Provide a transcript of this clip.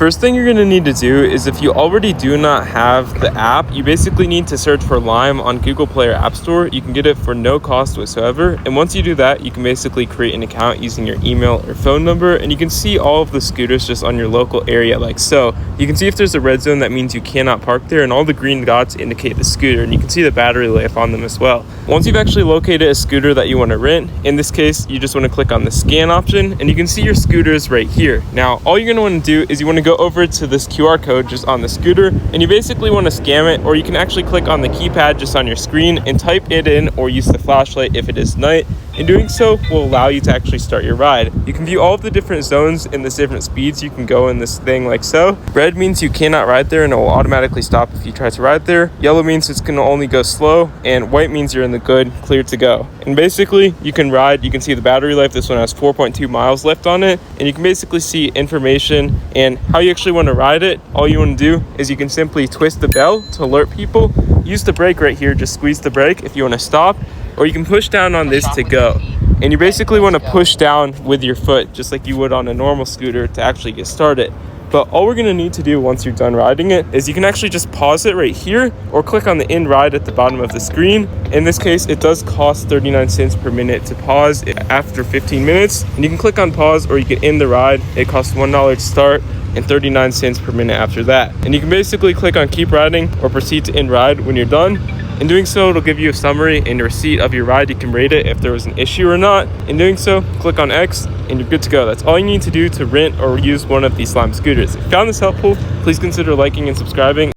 First thing you're going to need to do is, if you already do not have the app, you basically need to search for Lime on Google Play or App Store. You can get it for no cost whatsoever. And once you do that, you can basically create an account using your email or phone number, and you can see all of the scooters just on your local area like so. You can see if there's a red zone, that means you cannot park there, and all the green dots indicate the scooter, and you can see the battery life on them as well. Once you've actually located a scooter that you want to rent, in this case, you just want to click on the scan option, and you can see your scooters right here. Now, all you're going to want to do is you want to go over to this QR code just on the scooter, and you basically want to scan it, or you can actually click on the keypad just on your screen and type it in, or use the flashlight if it is night. And doing so will allow you to actually start your ride. You can view all of the different zones and the different speeds you can go in this thing like so. Red means you cannot ride there and it will automatically stop if you try to ride there. Yellow means it's going to only go slow, and white means you're in the good, clear to go. And basically you can ride, you can see the battery life. This one has 4.2 miles left on it, and you can basically see information and how you actually want to ride it. All you want to do is you can simply twist the bell to alert people. Use the brake right here, just squeeze the brake if you want to stop, or you can push down on this to go. And you basically want to push down with your foot just like you would on a normal scooter to actually get started. But all we're going to need to do once you're done riding it is you can actually just pause it right here, or click on the end ride at the bottom of the screen. In this case, it does cost 39 cents per minute to pause after 15 minutes. And you can click on pause, or you can end the ride. It costs $1 to start and 39 cents per minute after that. And you can basically click on keep riding or proceed to end ride when you're done. In doing so, it'll give you a summary and a receipt of your ride. You can rate it if there was an issue or not. In doing so, click on X and you're good to go. That's all you need to do to rent or use one of these Lime scooters. If you found this helpful, please consider liking and subscribing.